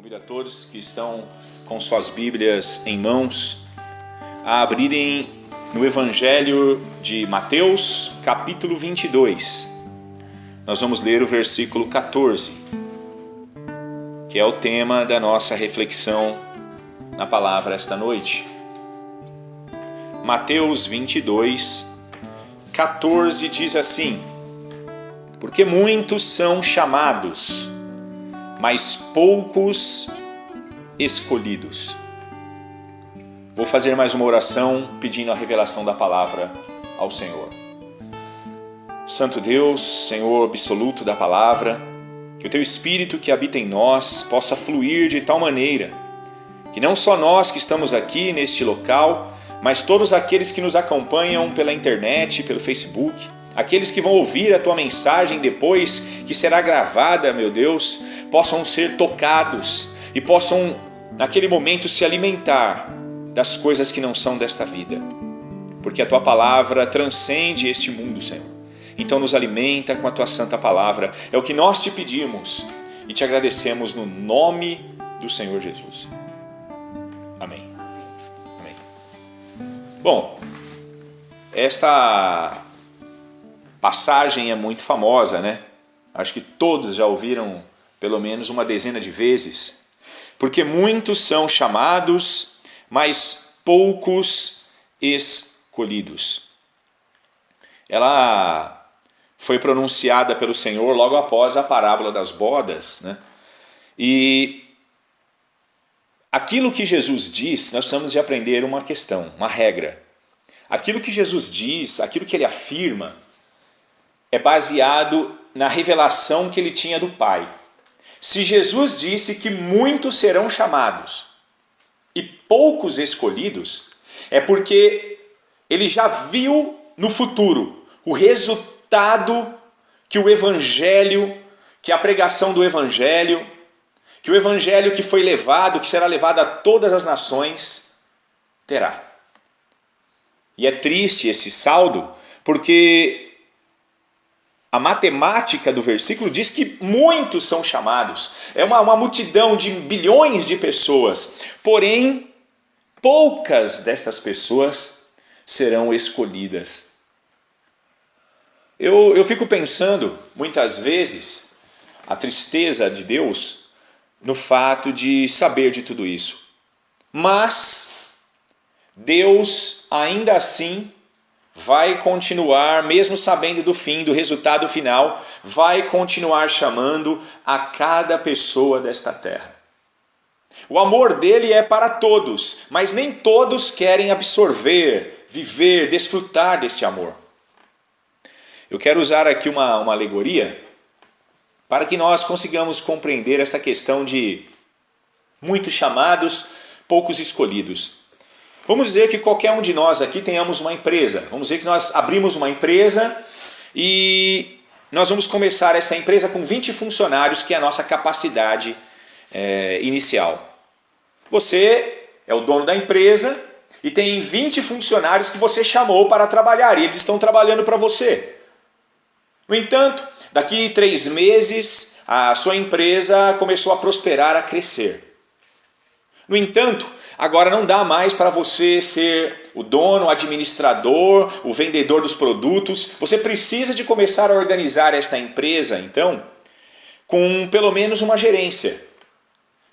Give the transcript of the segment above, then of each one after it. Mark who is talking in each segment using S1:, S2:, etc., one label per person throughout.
S1: Convido a todos que estão com suas Bíblias em mãos a abrirem no Evangelho de Mateus, capítulo 22. Nós vamos ler o versículo 14, que é o tema da nossa reflexão na palavra esta noite. Mateus 22, 14 diz assim: porque muitos são chamados, mas poucos escolhidos. Vou fazer mais uma oração pedindo a revelação da palavra ao Senhor. Santo Deus, Senhor absoluto da palavra, que o Teu Espírito que habita em nós possa fluir de tal maneira que não só nós que estamos aqui neste local, mas todos aqueles que nos acompanham pela internet, pelo Facebook, aqueles que vão ouvir a Tua mensagem depois, que será gravada, meu Deus, possam ser tocados e possam, naquele momento, se alimentar das coisas que não são desta vida. Porque a Tua palavra transcende este mundo, Senhor. Então nos alimenta com a Tua santa palavra. É o que nós te pedimos e te agradecemos no nome do Senhor Jesus. Amém. Amém. Bom, esta passagem é muito famosa, né? Acho que todos já ouviram pelo menos uma dezena de vezes. Porque muitos são chamados, mas poucos escolhidos. Ela foi pronunciada pelo Senhor logo após a parábola das bodas, né? E aquilo que Jesus diz, nós precisamos de aprender uma questão, uma regra. Aquilo que Jesus diz, aquilo que Ele afirma, é baseado na revelação que Ele tinha do Pai. Se Jesus disse que muitos serão chamados e poucos escolhidos, é porque Ele já viu no futuro o resultado que o Evangelho, que a pregação do Evangelho, que o Evangelho que foi levado, que será levado a todas as nações, terá. E é triste esse saldo, porque a matemática do versículo diz que muitos são chamados. É uma multidão de bilhões de pessoas. Porém, poucas destas pessoas serão escolhidas. Eu fico pensando, muitas vezes, a tristeza de Deus no fato de saber de tudo isso. Mas Deus, ainda assim, vai continuar, mesmo sabendo do fim, do resultado final, vai continuar chamando a cada pessoa desta terra. O amor dele é para todos, mas nem todos querem absorver, viver, desfrutar desse amor. Eu quero usar aqui uma alegoria para que nós consigamos compreender essa questão de muitos chamados, poucos escolhidos. Vamos dizer que qualquer um de nós aqui tenhamos uma empresa. Vamos dizer que nós abrimos uma empresa e nós vamos começar essa empresa com 20 funcionários, que é a nossa capacidade inicial. Você é o dono da empresa e tem 20 funcionários que você chamou para trabalhar e eles estão trabalhando para você. No entanto, daqui 3 meses a sua empresa começou a prosperar, a crescer. No entanto, agora não dá mais para você ser o dono, o administrador, o vendedor dos produtos. Você precisa de começar a organizar esta empresa, então, com pelo menos uma gerência.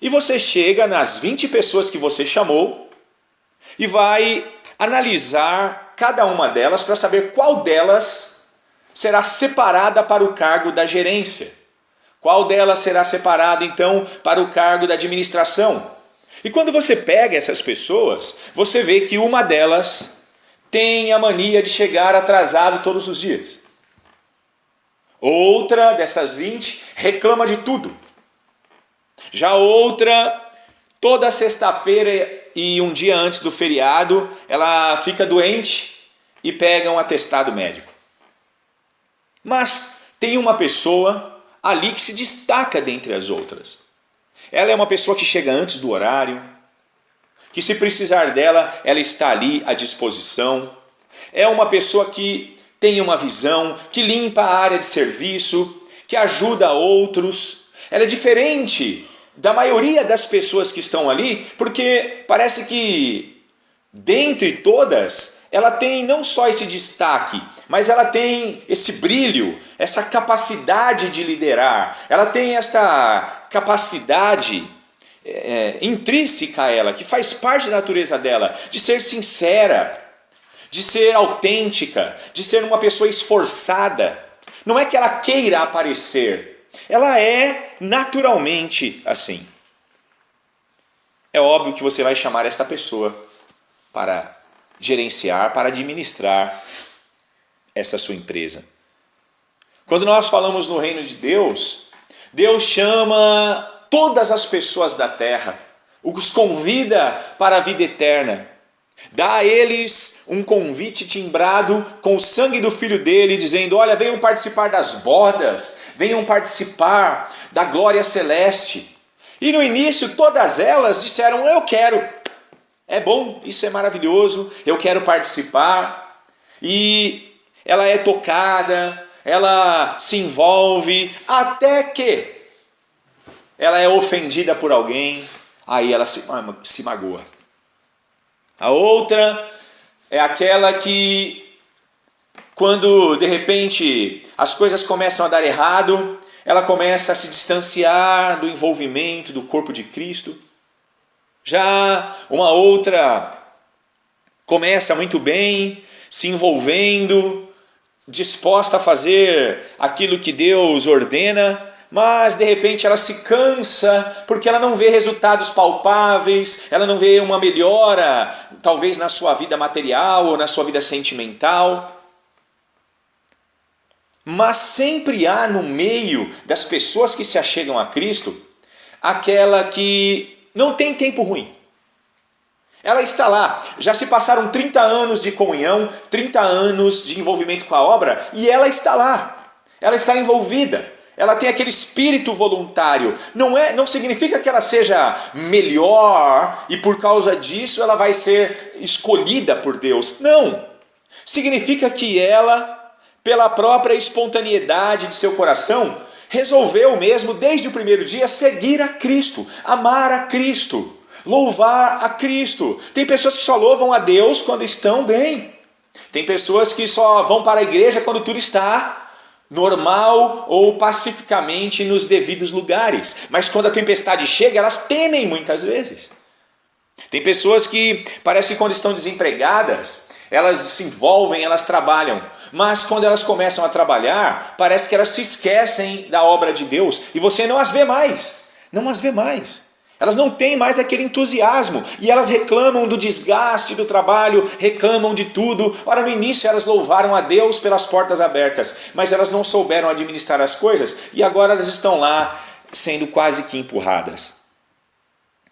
S1: E você chega nas 20 pessoas que você chamou e vai analisar cada uma delas para saber qual delas será separada para o cargo da gerência. Qual delas será separada, então, para o cargo da administração. E quando você pega essas pessoas, você vê que uma delas tem a mania de chegar atrasado todos os dias. Outra dessas 20 reclama de tudo. Já outra, toda sexta-feira e um dia antes do feriado, ela fica doente e pega um atestado médico. Mas tem uma pessoa ali que se destaca dentre as outras. Ela é uma pessoa que chega antes do horário, que se precisar dela, ela está ali à disposição. É uma pessoa que tem uma visão, que limpa a área de serviço, que ajuda outros. Ela é diferente da maioria das pessoas que estão ali, porque parece que dentre todas, ela tem não só esse destaque, mas ela tem esse brilho, essa capacidade de liderar, ela tem esta capacidade intrínseca a ela, que faz parte da natureza dela, de ser sincera, de ser autêntica, de ser uma pessoa esforçada. Não é que ela queira aparecer, ela é naturalmente assim. É óbvio que você vai chamar esta pessoa para gerenciar, para administrar essa sua empresa. Quando nós falamos no reino de Deus, Deus chama todas as pessoas da terra, os convida para a vida eterna. Dá a eles um convite timbrado com o sangue do Filho dele, dizendo: olha, venham participar das bodas, venham participar da glória celeste. E no início todas elas disseram: eu quero, é bom, isso é maravilhoso, eu quero participar. E ela é tocada, ela se envolve, até que ela é ofendida por alguém, aí ela se magoa. A outra é aquela que, quando de repente as coisas começam a dar errado, ela começa a se distanciar do envolvimento do corpo de Cristo. Já uma outra começa muito bem, se envolvendo, disposta a fazer aquilo que Deus ordena, mas de repente ela se cansa porque ela não vê resultados palpáveis, ela não vê uma melhora, talvez na sua vida material ou na sua vida sentimental. Mas sempre há no meio das pessoas que se achegam a Cristo aquela que não tem tempo ruim. Ela está lá, já se passaram 30 anos de comunhão, 30 anos de envolvimento com a obra, e ela está lá, ela está envolvida. Ela tem aquele espírito voluntário. Não significa que ela seja melhor e por causa disso ela vai ser escolhida por Deus. Não. Significa que ela, pela própria espontaneidade de seu coração, resolveu mesmo desde o primeiro dia seguir a Cristo, amar a Cristo, louvar a Cristo. Tem pessoas que só louvam a Deus quando estão bem. Tem pessoas que só vão para a igreja quando tudo está normal ou pacificamente nos devidos lugares. Mas quando a tempestade chega, elas temem muitas vezes. Tem pessoas que parece que quando estão desempregadas, elas se envolvem, elas trabalham. Mas quando elas começam a trabalhar, parece que elas se esquecem da obra de Deus. E você não as vê mais. Não as vê mais. Elas não têm mais aquele entusiasmo e elas reclamam do desgaste do trabalho, reclamam de tudo. Ora, no início elas louvaram a Deus pelas portas abertas, mas elas não souberam administrar as coisas e agora elas estão lá sendo quase que empurradas.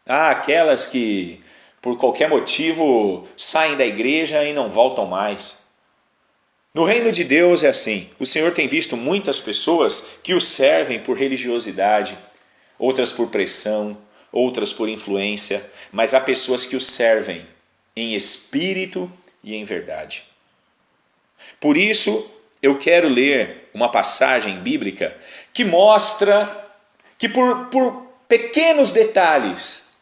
S1: Há aquelas que, por qualquer motivo, saem da igreja e não voltam mais. No reino de Deus é assim. O Senhor tem visto muitas pessoas que o servem por religiosidade, outras por pressão, outras por influência, mas há pessoas que o servem em espírito e em verdade. Por isso, eu quero ler uma passagem bíblica que mostra que por pequenos detalhes,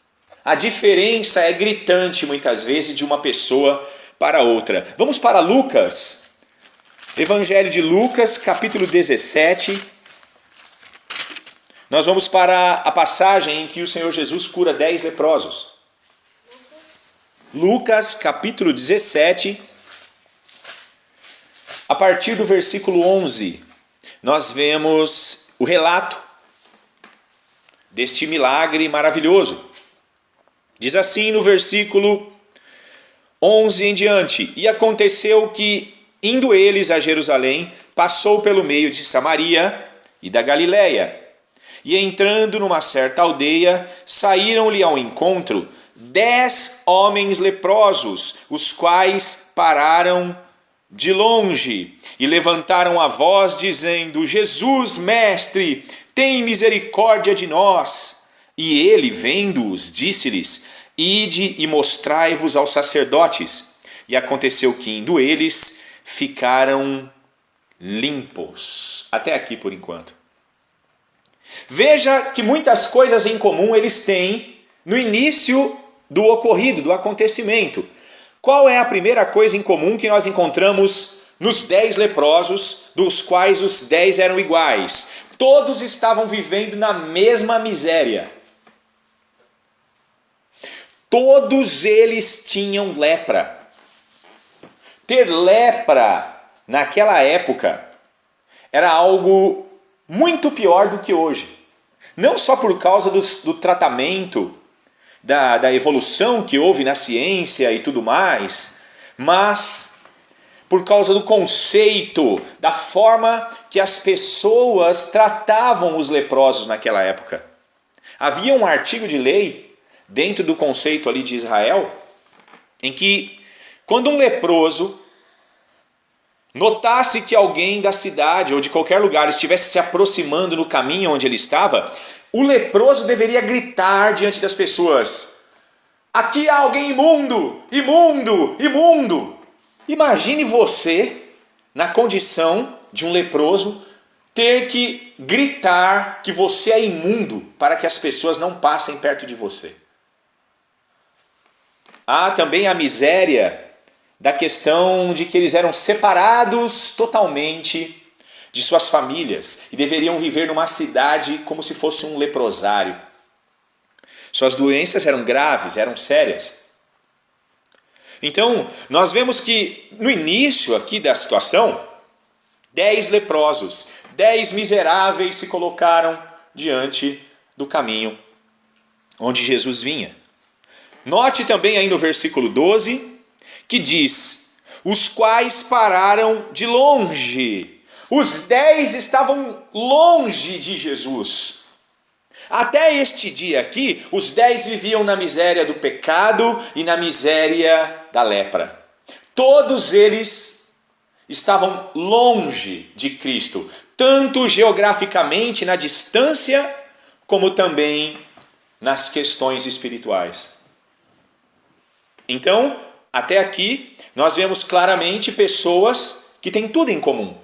S1: a diferença é gritante muitas vezes de uma pessoa para outra. Vamos para Lucas, Evangelho de Lucas, capítulo 17. Nós vamos para a passagem em que o Senhor Jesus cura 10 leprosos. Lucas, capítulo 17, a partir do versículo 11, nós vemos o relato deste milagre maravilhoso. Diz assim no versículo 11 em diante: E aconteceu que, indo eles a Jerusalém, passou pelo meio de Samaria e da Galiléia. E entrando numa certa aldeia, saíram-lhe ao encontro 10 homens leprosos, os quais pararam de longe e levantaram a voz, dizendo: Jesus, mestre, tem misericórdia de nós. E ele, vendo-os, disse-lhes: Ide e mostrai-vos aos sacerdotes. E aconteceu que, indo eles, ficaram limpos. Até aqui por enquanto. Veja que muitas coisas em comum eles têm no início do ocorrido, do acontecimento. Qual é a primeira coisa em comum que nós encontramos nos 10 leprosos, dos quais os 10 eram iguais? Todos estavam vivendo na mesma miséria. Todos eles tinham lepra. Ter lepra naquela época era algo muito pior do que hoje. Não só por causa do tratamento, da evolução que houve na ciência e tudo mais, mas por causa do conceito, da forma que as pessoas tratavam os leprosos naquela época. Havia um artigo de lei dentro do conceito ali de Israel, em que quando um leproso notasse que alguém da cidade ou de qualquer lugar estivesse se aproximando no caminho onde ele estava, o leproso deveria gritar diante das pessoas: aqui há alguém imundo, imundo, imundo. Imagine você, na condição de um leproso, ter que gritar que você é imundo para que as pessoas não passem perto de você. Há também a miséria da questão de que eles eram separados totalmente de suas famílias e deveriam viver numa cidade como se fosse um leprosário. Suas doenças eram graves, eram sérias. Então, nós vemos que no início aqui da situação, 10 leprosos, 10 miseráveis se colocaram diante do caminho onde Jesus vinha. Note também aí no versículo 12, que diz: os quais pararam de longe. Os 10 estavam longe de Jesus. Até este dia aqui, os 10 viviam na miséria do pecado e na miséria da lepra. Todos eles estavam longe de Cristo, tanto geograficamente na distância, como também nas questões espirituais. Então, até aqui, nós vemos claramente pessoas que têm tudo em comum.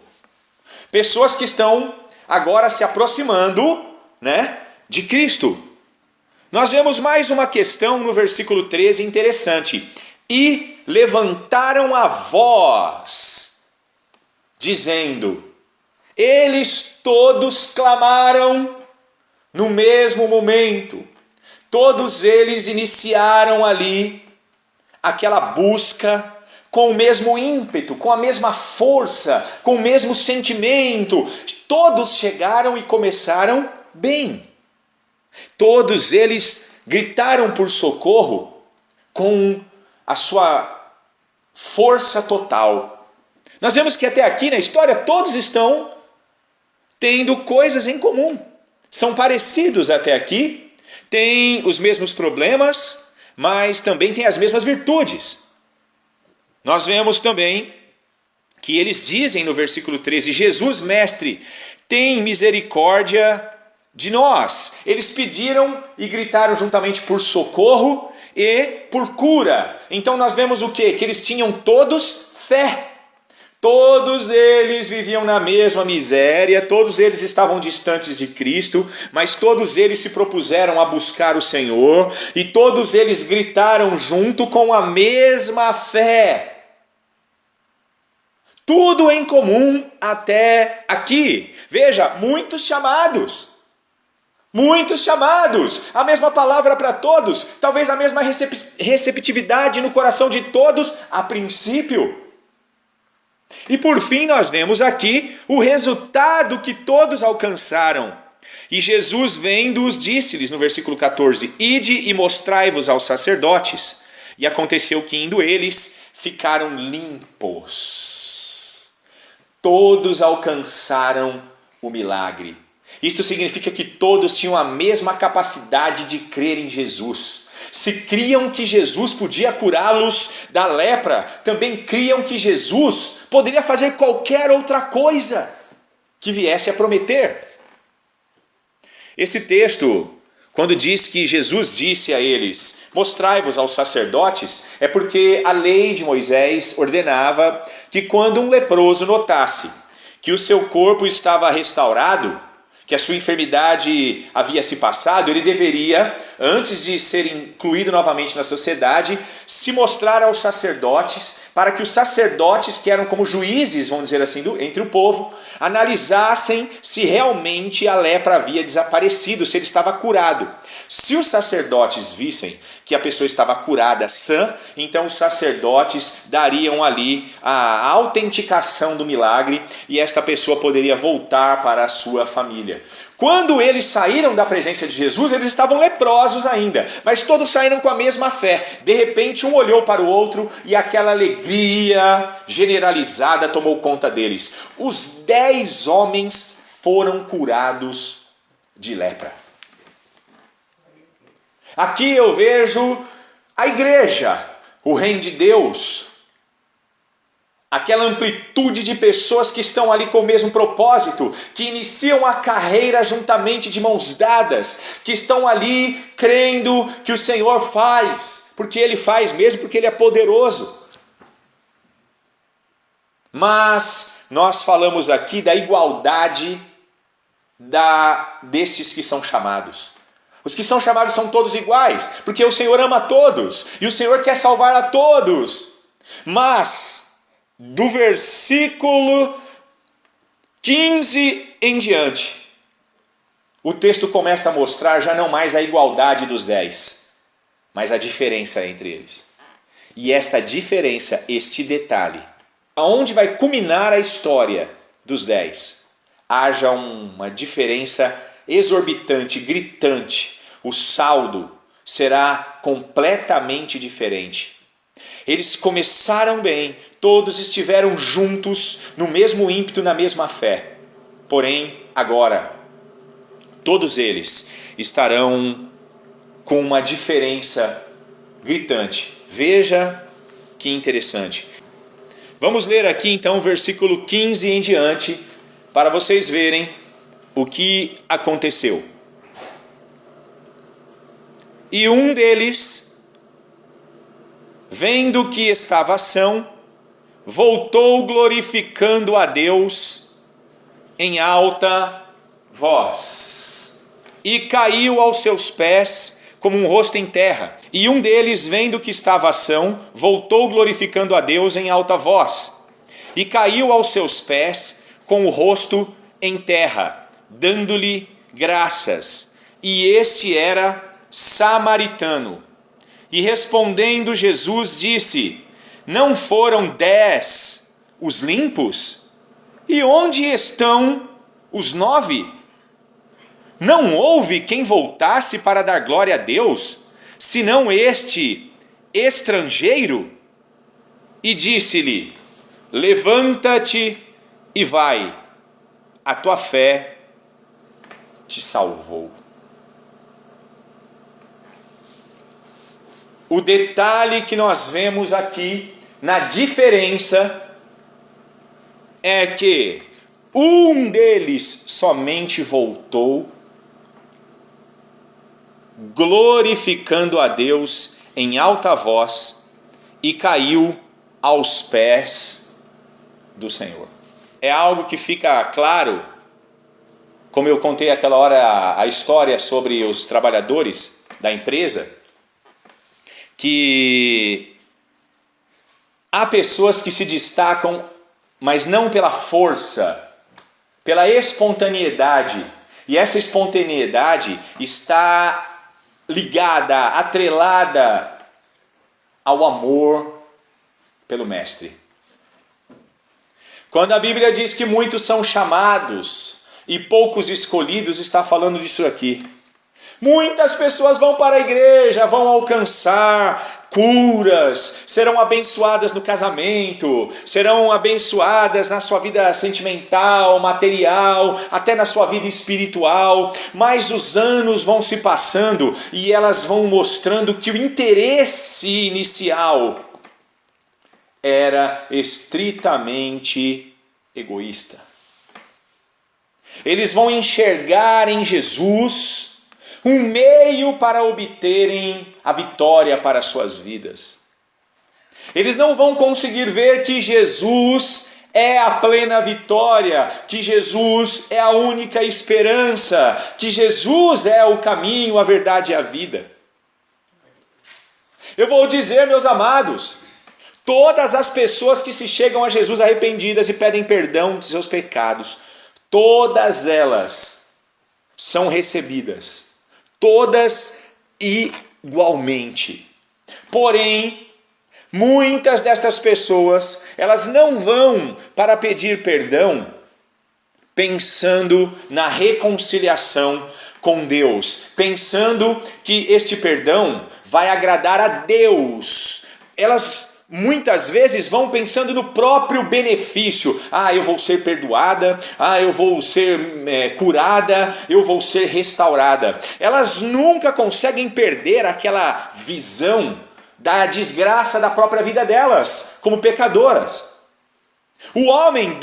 S1: Pessoas que estão agora se aproximando, de Cristo. Nós vemos mais uma questão no versículo 13 interessante. E levantaram a voz, dizendo. Eles todos clamaram no mesmo momento. Todos eles iniciaram ali aquela busca com o mesmo ímpeto, com a mesma força, com o mesmo sentimento. Todos chegaram e começaram bem. Todos eles gritaram por socorro com a sua força total. Nós vemos que até aqui na história todos estão tendo coisas em comum. São parecidos até aqui, têm os mesmos problemas, mas também têm as mesmas virtudes. Nós vemos também que eles dizem no versículo 13, Jesus, mestre, tem misericórdia de nós. Eles pediram e gritaram juntamente por socorro e por cura. Então nós vemos o quê? Que eles tinham todos fé. Todos eles viviam na mesma miséria, todos eles estavam distantes de Cristo, mas todos eles se propuseram a buscar o Senhor e todos eles gritaram junto com a mesma fé. Tudo em comum até aqui. Veja, muitos chamados. Muitos chamados, a mesma palavra para todos, talvez a mesma receptividade no coração de todos a princípio. E por fim nós vemos aqui o resultado que todos alcançaram. E Jesus vendo-os disse-lhes no versículo 14, ide e mostrai-vos aos sacerdotes. E aconteceu que indo eles, ficaram limpos. Todos alcançaram o milagre. Isto significa que todos tinham a mesma capacidade de crer em Jesus. Se criam que Jesus podia curá-los da lepra, também criam que Jesus poderia fazer qualquer outra coisa que viesse a prometer. Esse texto, quando diz que Jesus disse a eles, mostrai-vos aos sacerdotes, é porque a lei de Moisés ordenava que quando um leproso notasse que o seu corpo estava restaurado, que a sua enfermidade havia se passado, ele deveria, antes de ser incluído novamente na sociedade, se mostrar aos sacerdotes, para que os sacerdotes, que eram como juízes, vamos dizer assim, entre o povo, analisassem se realmente a lepra havia desaparecido, se ele estava curado. Se os sacerdotes vissem que a pessoa estava curada, sã, então os sacerdotes dariam ali a autenticação do milagre e esta pessoa poderia voltar para a sua família. Quando eles saíram da presença de Jesus, eles estavam leprosos ainda, mas todos saíram com a mesma fé. De repente, um olhou para o outro e aquela alegria generalizada tomou conta deles. Os 10 homens foram curados de lepra. Aqui eu vejo a igreja, o reino de Deus, aquela amplitude de pessoas que estão ali com o mesmo propósito, que iniciam a carreira juntamente de mãos dadas, que estão ali crendo que o Senhor faz, porque Ele faz mesmo, porque Ele é poderoso. Mas nós falamos aqui da igualdade destes que são chamados. Os que são chamados são todos iguais, porque o Senhor ama a todos, e o Senhor quer salvar a todos. Mas do versículo 15 em diante, o texto começa a mostrar já não mais a igualdade dos 10, mas a diferença entre eles. E esta diferença, este detalhe, aonde vai culminar a história dos 10, haja uma diferença exorbitante, gritante. O saldo será completamente diferente. Eles começaram bem, todos estiveram juntos, no mesmo ímpeto, na mesma fé. Porém, agora, todos eles estarão com uma diferença gritante. Veja que interessante. Vamos ler aqui então o versículo 15 em diante, para vocês verem o que aconteceu. E um deles, vendo que estava são, voltou glorificando a Deus em alta voz, e caiu aos seus pés como um rosto em terra. E um deles, vendo que estava são, voltou glorificando a Deus em alta voz, e caiu aos seus pés com o rosto em terra, dando-lhe graças. E este era samaritano. E respondendo Jesus disse: não foram 10 os limpos? E onde estão os 9? Não houve quem voltasse para dar glória a Deus, senão este estrangeiro? E disse-lhe: levanta-te e vai, a tua fé te salvou. O detalhe que nós vemos aqui na diferença é que um deles somente voltou glorificando a Deus em alta voz e caiu aos pés do Senhor. É algo que fica claro, como eu contei aquela hora a história sobre os trabalhadores da empresa, que há pessoas que se destacam, mas não pela força, pela espontaneidade. E essa espontaneidade está ligada, atrelada ao amor pelo Mestre. Quando a Bíblia diz que muitos são chamados e poucos escolhidos, está falando disso aqui. Muitas pessoas vão para a igreja, vão alcançar curas, serão abençoadas no casamento, serão abençoadas na sua vida sentimental, material, até na sua vida espiritual, mas os anos vão se passando e elas vão mostrando que o interesse inicial era estritamente egoísta. Eles vão enxergar em Jesus um meio para obterem a vitória para suas vidas. Eles não vão conseguir ver que Jesus é a plena vitória, que Jesus é a única esperança, que Jesus é o caminho, a verdade e a vida. Eu vou dizer, meus amados, todas as pessoas que se chegam a Jesus arrependidas e pedem perdão de seus pecados, todas elas são recebidas, todas igualmente. Porém, muitas destas pessoas, elas não vão para pedir perdão pensando na reconciliação com Deus, pensando que este perdão vai agradar a Deus. Elas muitas vezes vão pensando no próprio benefício. Eu vou ser perdoada, eu vou ser curada, eu vou ser restaurada. Elas nunca conseguem perder aquela visão da desgraça da própria vida delas, como pecadoras. O homem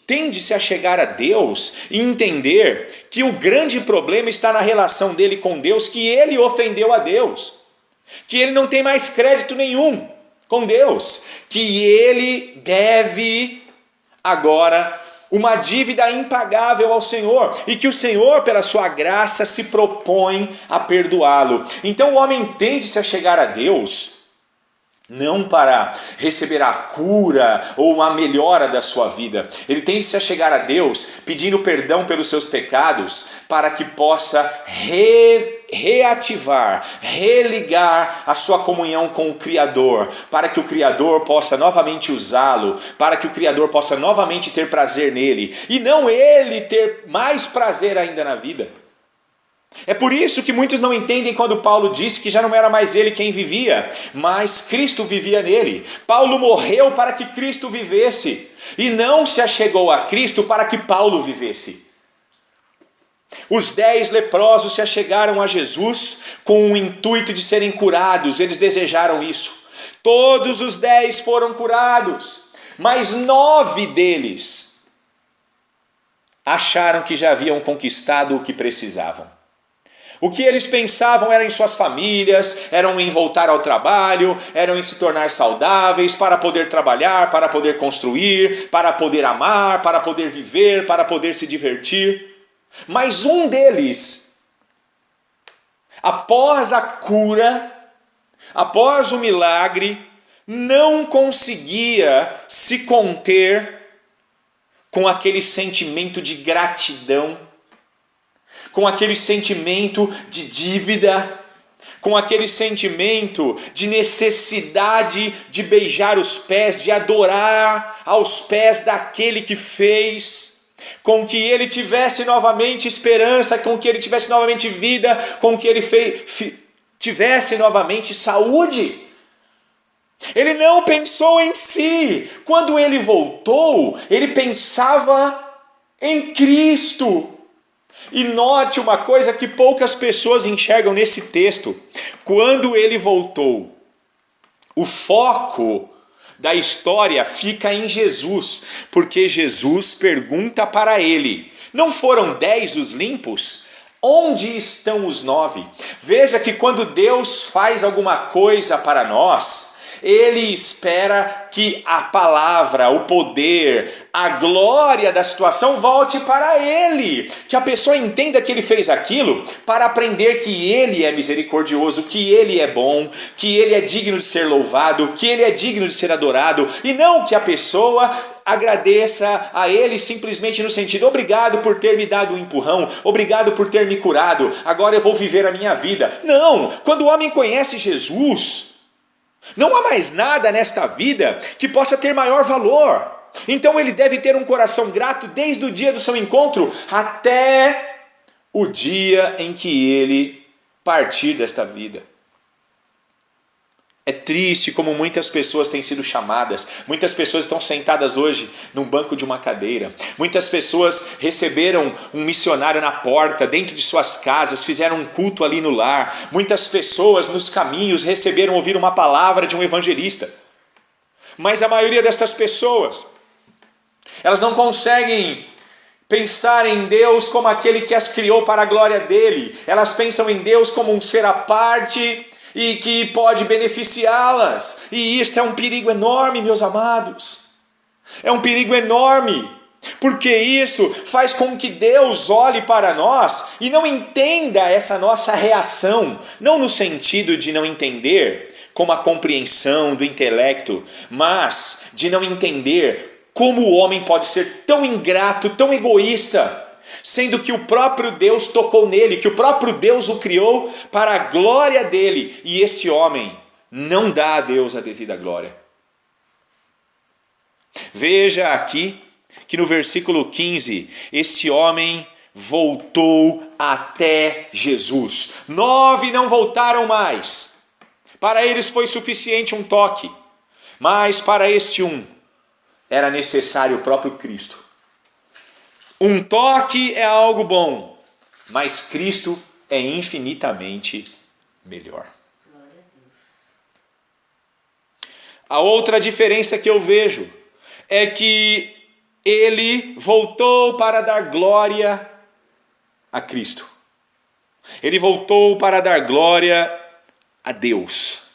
S1: tende-se a chegar a Deus e entender que o grande problema está na relação dele com Deus, que ele ofendeu a Deus, que ele não tem mais crédito nenhum com Deus, que ele deve agora uma dívida impagável ao Senhor, e que o Senhor, pela sua graça, se propõe a perdoá-lo. Então o homem tende-se a chegar a Deus não para receber a cura ou a melhora da sua vida. Ele tende-se a chegar a Deus pedindo perdão pelos seus pecados, para que possa reativar, religar a sua comunhão com o Criador, para que o Criador possa novamente usá-lo, para que o Criador possa novamente ter prazer nele, e não ele ter mais prazer ainda na vida. É por isso que muitos não entendem quando Paulo disse que já não era mais ele quem vivia, mas Cristo vivia nele. Paulo morreu para que Cristo vivesse, e não se achegou a Cristo para que Paulo vivesse. Os 10 leprosos se achegaram a Jesus com o intuito de serem curados, eles desejaram isso. Todos os 10 foram curados, mas 9 deles acharam que já haviam conquistado o que precisavam. O que eles pensavam era em suas famílias, eram em voltar ao trabalho, eram em se tornar saudáveis para poder trabalhar, para poder construir, para poder amar, para poder viver, para poder se divertir. Mas um deles, após a cura, após o milagre, não conseguia se conter com aquele sentimento de gratidão, com aquele sentimento de dívida, com aquele sentimento de necessidade de beijar os pés, de adorar aos pés daquele que fez, com que ele tivesse novamente esperança, com que ele tivesse novamente vida, com que ele tivesse novamente saúde. Ele não pensou em si. Quando ele voltou, ele pensava em Cristo. E note uma coisa que poucas pessoas enxergam nesse texto. Quando ele voltou, o foco da história fica em Jesus, porque Jesus pergunta para ele: não foram 10 os limpos? Onde estão os 9? Veja que quando Deus faz alguma coisa para nós, Ele espera que a palavra, o poder, a glória da situação volte para Ele. Que a pessoa entenda que Ele fez aquilo para aprender que Ele é misericordioso, que Ele é bom, que Ele é digno de ser louvado, que Ele é digno de ser adorado. E não que a pessoa agradeça a Ele simplesmente no sentido: obrigado por ter me dado um empurrão, obrigado por ter me curado, agora eu vou viver a minha vida. Não, quando o homem conhece Jesus, não há mais nada nesta vida que possa ter maior valor. Então ele deve ter um coração grato desde o dia do seu encontro até o dia em que ele partir desta vida. É triste como muitas pessoas têm sido chamadas. Muitas pessoas estão sentadas hoje num banco de uma cadeira. Muitas pessoas receberam um missionário na porta, dentro de suas casas, fizeram um culto ali no lar. Muitas pessoas nos caminhos receberam ouvir uma palavra de um evangelista. Mas a maioria destas pessoas, elas não conseguem pensar em Deus como aquele que as criou para a glória dele. Elas pensam em Deus como um ser à parte e que pode beneficiá-las. E isto é um perigo enorme, meus amados. É um perigo enorme, porque isso faz com que Deus olhe para nós e não entenda essa nossa reação, não no sentido de não entender como a compreensão do intelecto, mas de não entender como o homem pode ser tão ingrato, tão egoísta, sendo que o próprio Deus tocou nele, que o próprio Deus o criou para a glória dele, e este homem não dá a Deus a devida glória. Veja aqui que no versículo 15, este homem voltou até Jesus. 9 não voltaram mais. Para eles foi suficiente um toque, mas para este era necessário o próprio Cristo. Um toque é algo bom, mas Cristo é infinitamente melhor. A outra diferença que eu vejo é que ele voltou para dar glória a Cristo. Ele voltou para dar glória a Deus.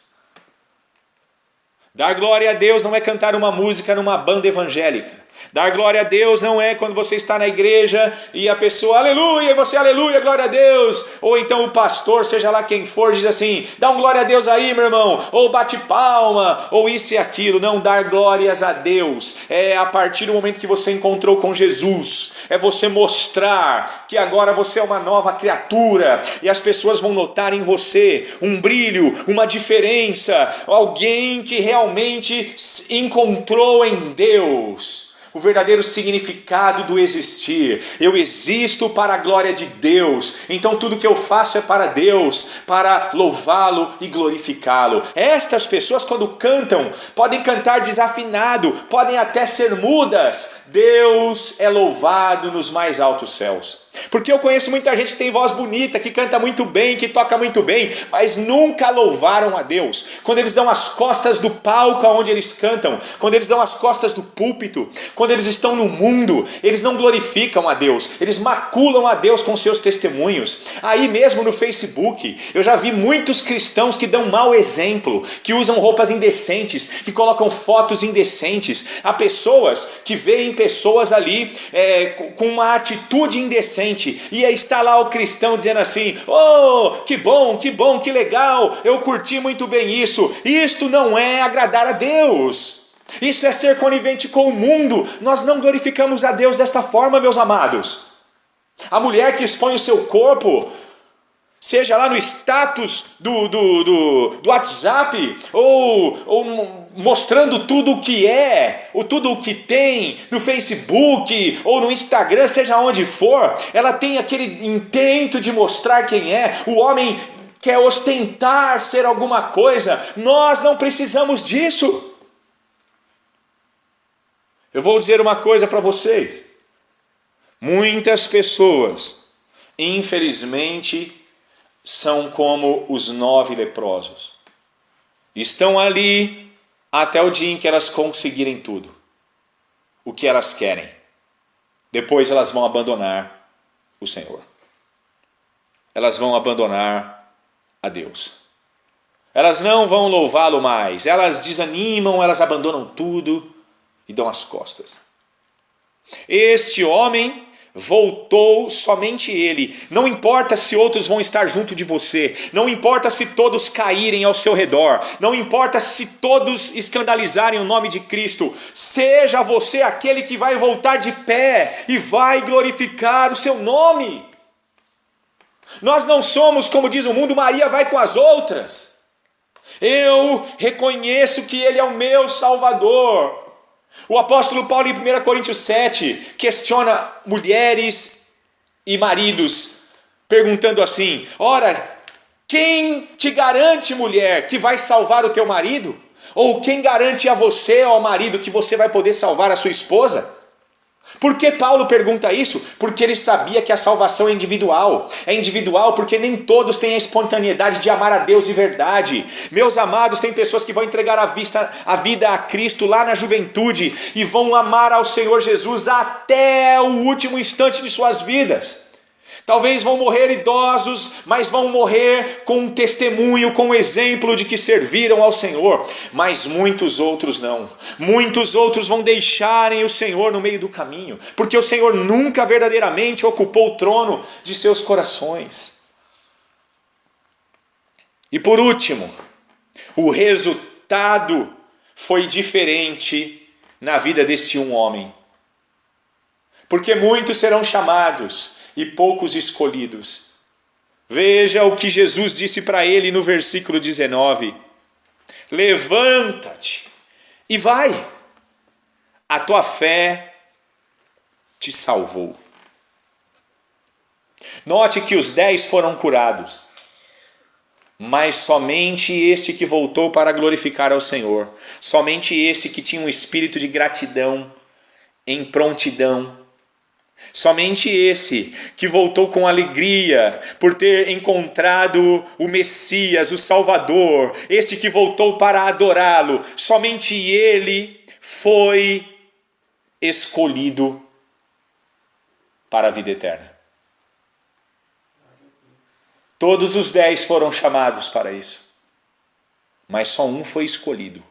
S1: Dar glória a Deus não é cantar uma música numa banda evangélica. Dar glória a Deus não é quando você está na igreja e a pessoa, aleluia, e você, aleluia, glória a Deus. Ou então o pastor, seja lá quem for, diz assim, dá um glória a Deus aí, meu irmão. Ou bate palma, ou isso e aquilo. Não, dar glórias a Deus é a partir do momento que você encontrou com Jesus. É você mostrar que agora você é uma nova criatura. E as pessoas vão notar em você um brilho, uma diferença. Alguém que realmente encontrou em Deus o verdadeiro significado do existir. Eu existo para a glória de Deus, então tudo que eu faço é para Deus, para louvá-lo e glorificá-lo. Estas pessoas, quando cantam, podem cantar desafinado, podem até ser mudas. Deus é louvado nos mais altos céus. Porque eu conheço muita gente que tem voz bonita, que canta muito bem, que toca muito bem, mas nunca louvaram a Deus. Quando eles dão as costas do palco onde eles cantam, quando eles dão as costas do púlpito, quando eles estão no mundo, eles não glorificam a Deus, eles maculam a Deus com seus testemunhos. Aí mesmo no Facebook, eu já vi muitos cristãos que dão mau exemplo, que usam roupas indecentes, que colocam fotos indecentes. Há pessoas que veem pessoas ali com uma atitude indecente, e aí está lá o cristão dizendo assim, oh, que bom, que legal, eu curti muito bem isso. Isto não é agradar a Deus. Isto é ser conivente com o mundo. Nós não glorificamos a Deus desta forma, meus amados. A mulher que expõe o seu corpo, seja lá no status do WhatsApp, ou mostrando tudo o que é, ou tudo o que tem, no Facebook, ou no Instagram, seja onde for, ela tem aquele intento de mostrar quem é. O homem quer ostentar ser alguma coisa. Nós não precisamos disso. Eu vou dizer uma coisa para vocês. Muitas pessoas, infelizmente, são como os 9 leprosos. Estão ali até o dia em que elas conseguirem tudo, o que elas querem. Depois elas vão abandonar o Senhor. Elas vão abandonar a Deus. Elas não vão louvá-lo mais. Elas desanimam, elas abandonam tudo e dão as costas. Este homem voltou, somente ele. Não importa se outros vão estar junto de você, não importa se todos caírem ao seu redor, não importa se todos escandalizarem o nome de Cristo, seja você aquele que vai voltar de pé e vai glorificar o seu nome. Nós não somos, como diz o mundo, Maria vai com as outras. Eu reconheço que Ele é o meu Salvador. O apóstolo Paulo, em 1 Coríntios 7, questiona mulheres e maridos, perguntando assim, ora, quem te garante, mulher, que vai salvar o teu marido? Ou quem garante a você, ó marido, que você vai poder salvar a sua esposa? Por que Paulo pergunta isso? Porque ele sabia que a salvação é individual. É individual porque nem todos têm a espontaneidade de amar a Deus de verdade. Meus amados, tem pessoas que vão entregar a vida a Cristo lá na juventude e vão amar ao Senhor Jesus até o último instante de suas vidas. Talvez vão morrer idosos, mas vão morrer com um testemunho, com um exemplo de que serviram ao Senhor. Mas muitos outros não. Muitos outros vão deixarem o Senhor no meio do caminho, porque o Senhor nunca verdadeiramente ocupou o trono de seus corações. E por último, o resultado foi diferente na vida deste um homem. Porque muitos serão chamados e poucos escolhidos. Veja o que Jesus disse para ele no versículo 19: levanta-te e vai, a tua fé te salvou. Note que os 10 foram curados, mas somente este que voltou para glorificar ao Senhor, somente esse que tinha um espírito de gratidão, em prontidão, somente esse que voltou com alegria por ter encontrado o Messias, o Salvador, este que voltou para adorá-lo, somente ele foi escolhido para a vida eterna. Todos os 10 foram chamados para isso, mas só um foi escolhido.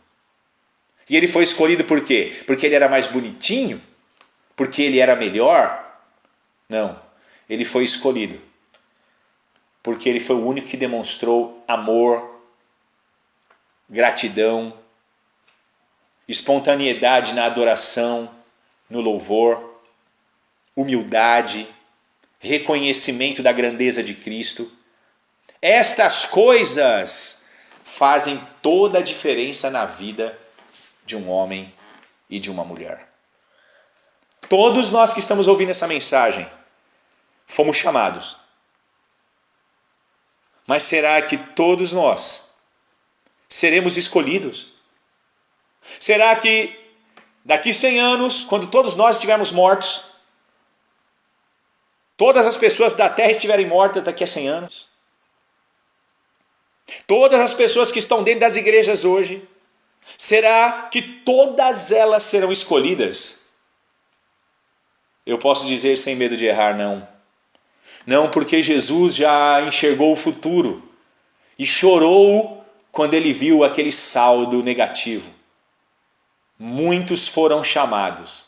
S1: E ele foi escolhido por quê? Porque ele era mais bonitinho? Porque ele era melhor? Não, ele foi escolhido porque ele foi o único que demonstrou amor, gratidão, espontaneidade na adoração, no louvor, humildade, reconhecimento da grandeza de Cristo. Estas coisas fazem toda a diferença na vida de um homem e de uma mulher. Todos nós que estamos ouvindo essa mensagem fomos chamados. Mas será que todos nós seremos escolhidos? Será que daqui 100 anos, quando todos nós estivermos mortos, todas as pessoas da terra estiverem mortas daqui a 100 anos, todas as pessoas que estão dentro das igrejas hoje, será que todas elas serão escolhidas? Eu posso dizer sem medo de errar, não. Não, porque Jesus já enxergou o futuro e chorou quando ele viu aquele saldo negativo. Muitos foram chamados,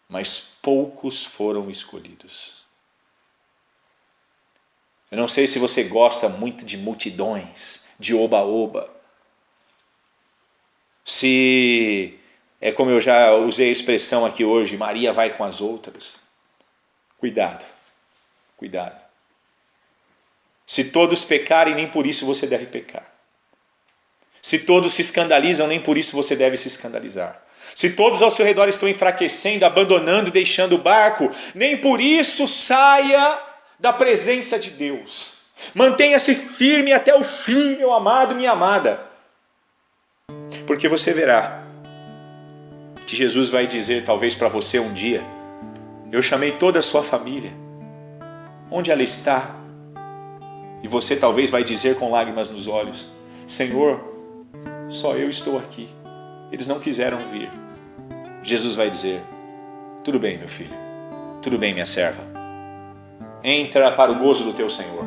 S1: mas poucos foram escolhidos. Eu não sei se você gosta muito de multidões, de oba-oba. Se é como eu já usei a expressão aqui hoje, Maria vai com as outras. Cuidado, cuidado. Se todos pecarem, nem por isso você deve pecar. Se todos se escandalizam, nem por isso você deve se escandalizar. Se todos ao seu redor estão enfraquecendo, abandonando, deixando o barco, nem por isso saia da presença de Deus. Mantenha-se firme até o fim, meu amado, minha amada. Porque você verá que Jesus vai dizer, talvez para você um dia: eu chamei toda a sua família. Onde ela está? E você talvez vai dizer com lágrimas nos olhos: Senhor, só eu estou aqui. Eles não quiseram vir. Jesus vai dizer: tudo bem, meu filho. Tudo bem, minha serva. Entra para o gozo do teu Senhor.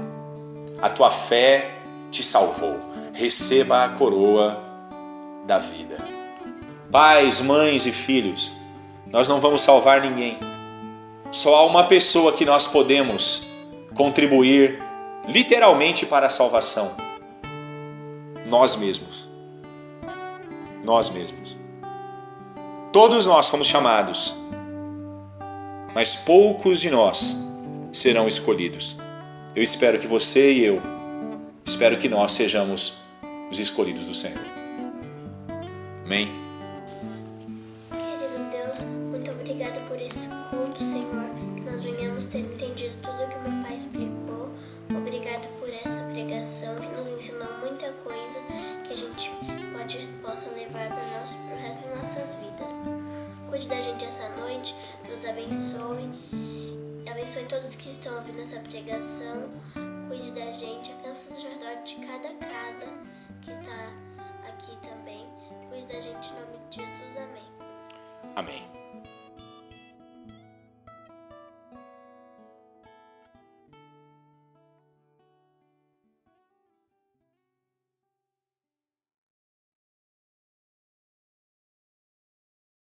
S1: A tua fé te salvou. Receba a coroa da vida. Pais, mães e filhos, nós não vamos salvar ninguém. Só há uma pessoa que nós podemos contribuir literalmente para a salvação: nós mesmos. Nós mesmos. Todos nós fomos chamados, mas poucos de nós serão escolhidos. Eu espero que você e eu, espero que nós sejamos os escolhidos do Senhor. Amém?
S2: Querido Deus, muito obrigada por esse culto, Senhor, que nós venhamos ter entendido tudo que meu Pai explicou. Obrigado por essa pregação que nos ensinou muita coisa que a gente possa levar para o resto das nossas vidas. Cuide da gente essa noite, nos abençoe, abençoe todos que estão ouvindo essa pregação. Cuide da gente, acampe-se ao redor de cada casa que está aqui também. Cuide da gente em nome de Jesus. Amém.
S1: Amém.